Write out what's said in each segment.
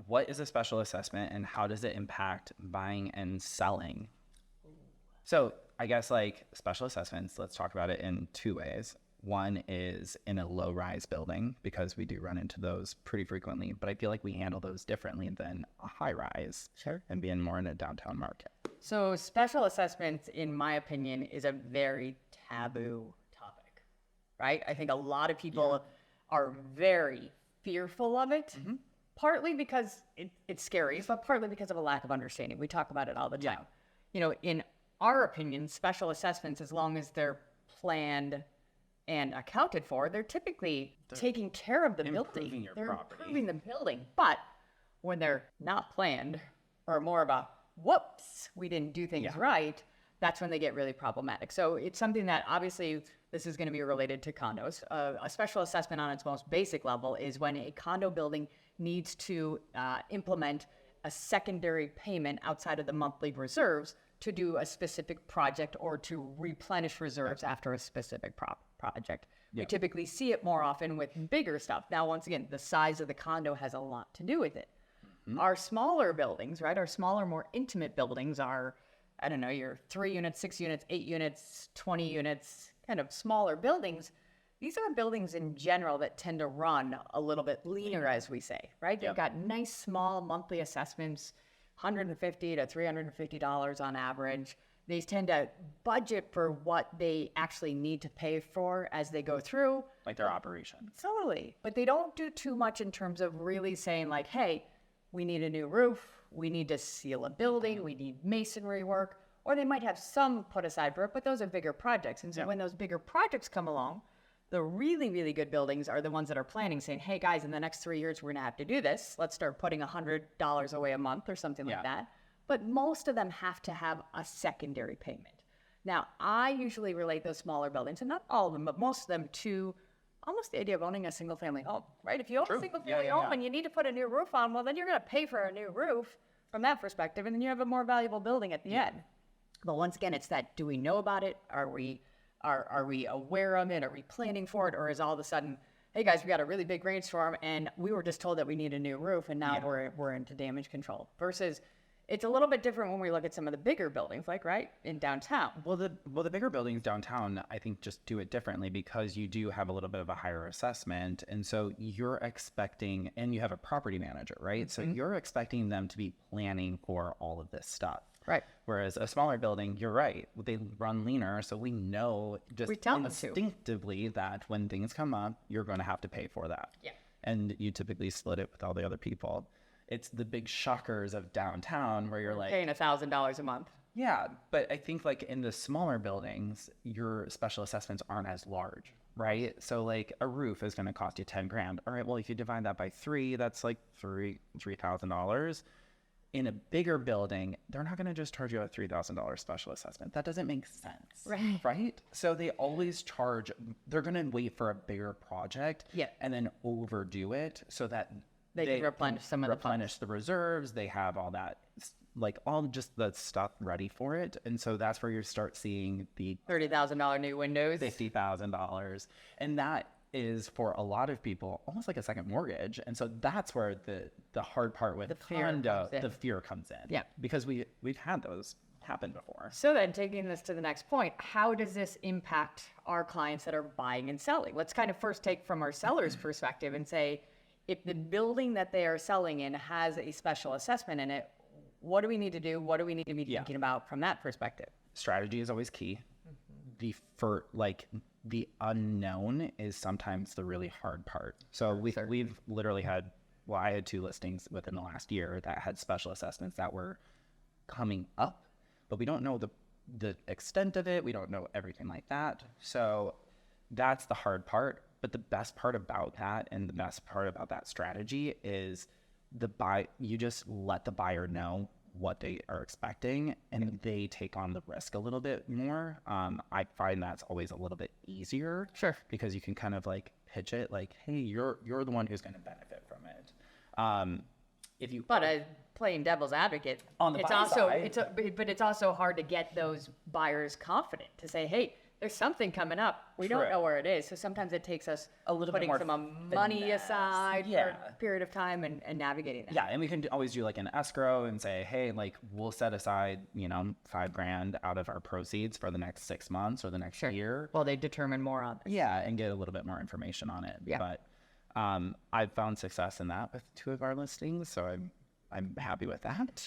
what is a special assessment and how does it impact buying and selling? So I guess like special assessments, let's talk about it in two ways. One is in a low-rise building, because we do run into those pretty frequently, but I feel like we handle those differently than a high-rise. Sure. And being more in a downtown market. So special assessments, in my opinion, is a very taboo topic, right? I think a lot of people are very fearful of it, partly because it's scary, but partly because of a lack of understanding. We talk about it all the time. You know, in our opinion, special assessments, as long as they're planned and accounted for, they're typically taking care of the building. They're improving the building. But when they're not planned, or more about, whoops, we didn't do things right, that's when they get really problematic. So it's something that obviously this is going to be related to condos. A special assessment on its most basic level is when a condo building needs to implement a secondary payment outside of the monthly reserves to do a specific project or to replenish reserves after a specific project. We typically see it more often with bigger stuff. Now, once again, the size of the condo has a lot to do with it. Our smaller buildings, right? Our smaller, more intimate buildings are, I don't know, your 3 units, 6 units, 8 units, 20 units, kind of smaller buildings. These are buildings in general that tend to run a little bit leaner, as we say, right? They've got nice, small monthly assessments, $150 to $350 on average. They tend to budget for what they actually need to pay for as they go through. Like their operation. Totally. But they don't do too much in terms of really saying like, hey, we need a new roof, we need to seal a building, we need masonry work, or they might have some put aside for it, but those are bigger projects. And so when those bigger projects come along, the really, really good buildings are the ones that are planning, saying, hey guys, in the next 3 years, we're gonna have to do this. Let's start putting $100 away a month or something like that. But most of them have to have a secondary payment. Now, I usually relate those smaller buildings, and not all of them, but most of them, to almost the idea of owning a single family home, right? If you own a single family home and you need to put a new roof on, well, then you're going to pay for a new roof from that perspective, and then you have a more valuable building at the end. But once again, it's that, do we know about it? Are we aware of it? Are we planning for it? Or is all of a sudden, hey guys, we got a really big rainstorm and we were just told that we need a new roof, and now we're into damage control? Versus, it's a little bit different when we look at some of the bigger buildings, like in downtown. Well, the bigger buildings downtown, I think, just do it differently, because you do have a little bit of a higher assessment, and so you're expecting, and you have a property manager, right? So you're expecting them to be planning for all of this stuff. Right. Whereas a smaller building, you're right, they run leaner, so we know just instinctively that when things come up, you're going to have to pay for that. Yeah. And you typically split it with all the other people. It's the big shockers of downtown where you're like paying $1,000 a month. Yeah, but I think like in the smaller buildings, your special assessments aren't as large, right? So like a roof is going to cost you 10 grand. All right, well, if you divide that by 3, that's like $3,000. In a bigger building, they're not going to just charge you a $3,000 special assessment. That doesn't make sense, right? So they always charge, they're going to wait for a bigger project and then overdo it so that they can replenish some of the reserves. They have all that, like all just the stuff ready for it. And so that's where you start seeing the $30,000 new windows, $50,000. And that is, for a lot of people, almost like a second mortgage. And so that's where the hard part with the fear comes in. Yeah. Because we've had those happen before. So then, taking this to the next point, how does this impact our clients that are buying and selling? Let's kind of first take from our seller's perspective and say, if the building that they are selling in has a special assessment in it, what do we need to do? What do we need to be thinking about from that perspective? Strategy is always key. The unknown is sometimes the really hard part. So we've literally had, well, I had 2 listings within the last year that had special assessments that were coming up, but we don't know the extent of it. We don't know everything like that. So that's the hard part. But the best part about that, and the best part about that strategy, is you just let the buyer know what they are expecting, and they take on the risk a little bit more. I find that's always a little bit easier. Sure. Because you can kind of like pitch it like, hey, you're the one who's going to benefit from it. Playing devil's advocate, on the buy side, but it's also hard to get those buyers confident to say, hey, there's something coming up. We don't know where it is. So sometimes it takes us a little bit putting more some money aside for a period of time and navigating that. Yeah, and we can always do like an escrow and say, hey, like we'll set aside, $5,000 out of our proceeds for the next 6 months or the next year. Well, they determine more on this. Yeah, and get a little bit more information on it. Yeah. But I've found success in that with 2 of our listings, so I'm happy with that.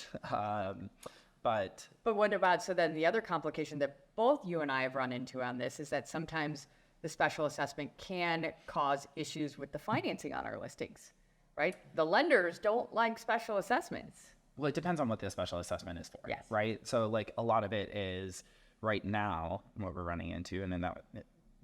But what about, so then the other complication that both you and I have run into on this is that sometimes the special assessment can cause issues with the financing on our listings, right? The lenders don't like special assessments. Well, it depends on what the special assessment is for, Yes. right? So like a lot of it is right now what we're running into, and then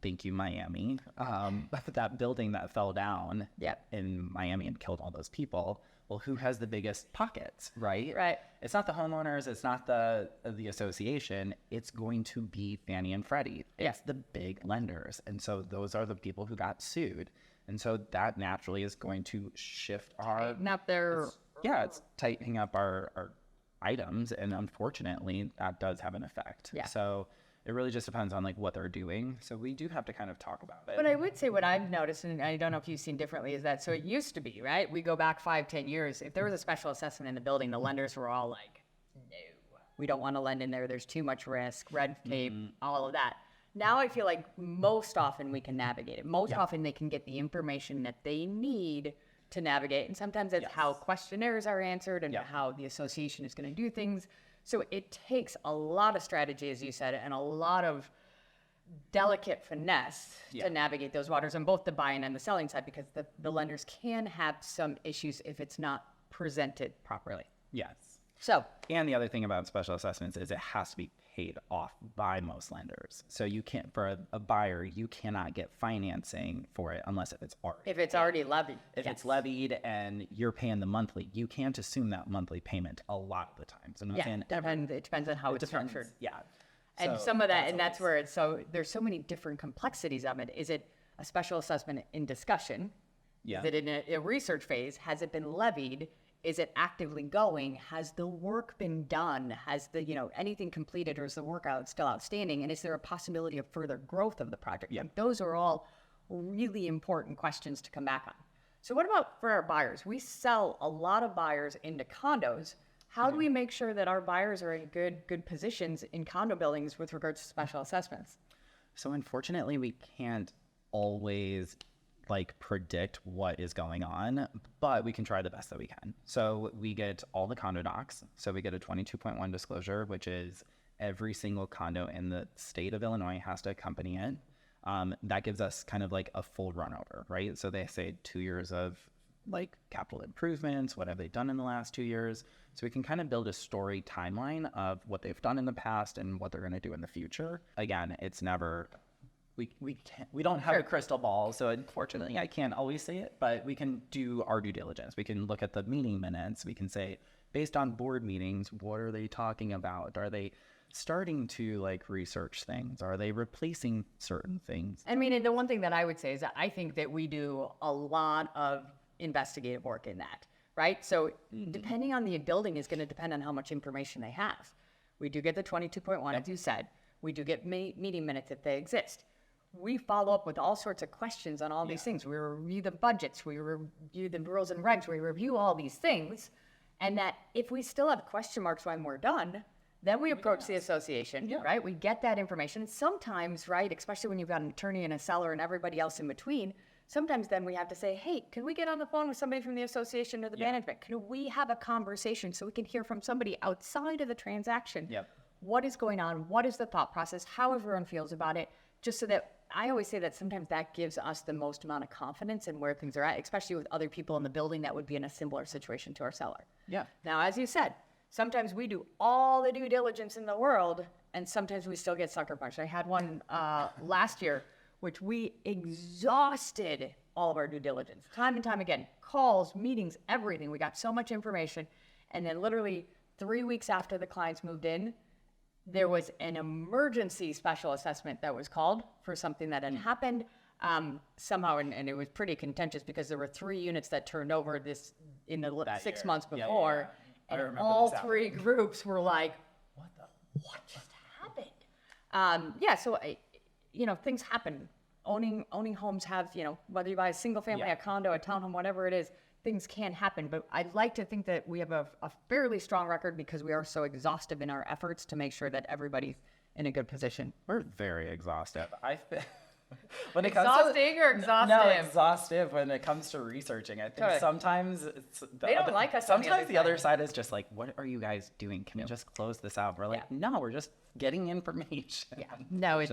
thank you, Miami, that building that fell down in Miami and killed all those people. Well, who has the biggest pockets, right? Right. It's not the homeowners. It's not the association. It's going to be Fannie and Freddie. It's the big lenders. And so those are the people who got sued. And so that naturally is going to shift our... It's tightening up our items. And unfortunately, that does have an effect. Yeah. So it really just depends on like what they're doing. So we do have to kind of talk about it. But I would say what I've noticed, and I don't know if you've seen differently, is that, so it used to be, right? We go back 5-10 years. If there was a special assessment in the building, the lenders were all like, no, we don't want to lend in there. There's too much risk, red tape, all of that. Now I feel like most often we can navigate it. Most often they can get the information that they need to navigate. And sometimes it's how questionnaires are answered and how the association is going to do things. So it takes a lot of strategy, as you said, and a lot of delicate finesse to navigate those waters on both the buying and the selling side, because the lenders can have some issues if it's not presented properly. Yes. So, and the other thing about special assessments is it has to be paid off by most lenders. So you can't, for a buyer, you cannot get financing for it unless it's already levied. If it's levied and you're paying the monthly, you can't assume that monthly payment a lot of the time. So it depends on how it's structured. Yeah. And some of that, and that's where it's there's so many different complexities of it. Is it a special assessment in discussion? Yeah. Is it in a research phase? Has it been levied? Is it actively going? Has the work been done? Has anything completed, or is the work still outstanding? And is there a possibility of further growth of the project? Yeah. Like, those are all really important questions to come back on. So what about for our buyers? We sell a lot of buyers into condos. How do we make sure that our buyers are in good positions in condo buildings with regards to special assessments? So unfortunately, we can't always predict what is going on, but we can try the best that we can. So we get all the condo docs. So we get a 22.1 disclosure, which is every single condo in the state of Illinois has to accompany it. That gives us kind of like a full run over, right? So they say 2 years of capital improvements, what have they done in the last 2 years? So we can kind of build a story timeline of what they've done in the past and what they're going to do in the future. Again, it's never... We don't have a crystal ball, so unfortunately I can't always say it, but we can do our due diligence. We can look at the meeting minutes. We can say, based on board meetings, what are they talking about? Are they starting to research things? Are they replacing certain things? I mean, the one thing that I would say is that I think that we do a lot of investigative work in that, right? So depending on the building is going to depend on how much information they have. We do get the 22.1, as you said. We do get meeting minutes if they exist. We follow up with all sorts of questions on all these things. We review the budgets, we review the rules and regs, we review all these things. And that if we still have question marks when we're done, then we approach the association, right? We get that information. Sometimes, right, especially when you've got an attorney and a seller and everybody else in between, sometimes then we have to say, hey, can we get on the phone with somebody from the association or the management? Can we have a conversation so we can hear from somebody outside of the transaction? What is going on? What is the thought process? How everyone feels about it? Just so that I always say that sometimes that gives us the most amount of confidence in where things are at, especially with other people in the building that would be in a similar situation to our seller. Now, as you said, sometimes we do all the due diligence in the world, and sometimes we still get sucker punched. I had one last year, which we exhausted all of our due diligence, time and time again, calls, meetings, everything. We got so much information, and then literally 3 weeks after the clients moved in, there was an emergency special assessment that was called for something that had happened somehow, and it was pretty contentious because there were 3 units that turned over in the 6 months before, and all 3 groups were like, what just happened? So things happen. Owning homes have, whether you buy a single family, a condo, a townhome, whatever it is, things can happen. But I'd like to think that we have a fairly strong record because we are so exhaustive in our efforts to make sure that everybody's in a good position. We're very exhaustive. When it exhausting or exhaustive? No, exhaustive when it comes to researching. I think sometimes they don't like us. Sometimes the other side is just like, what are you guys doing? Can we just close this out? We're like, no, we're just getting information. Yeah. No, it's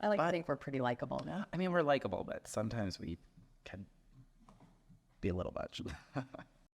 I like to think we're pretty likable. Yeah, I mean, we're likable, but sometimes we can be a little much.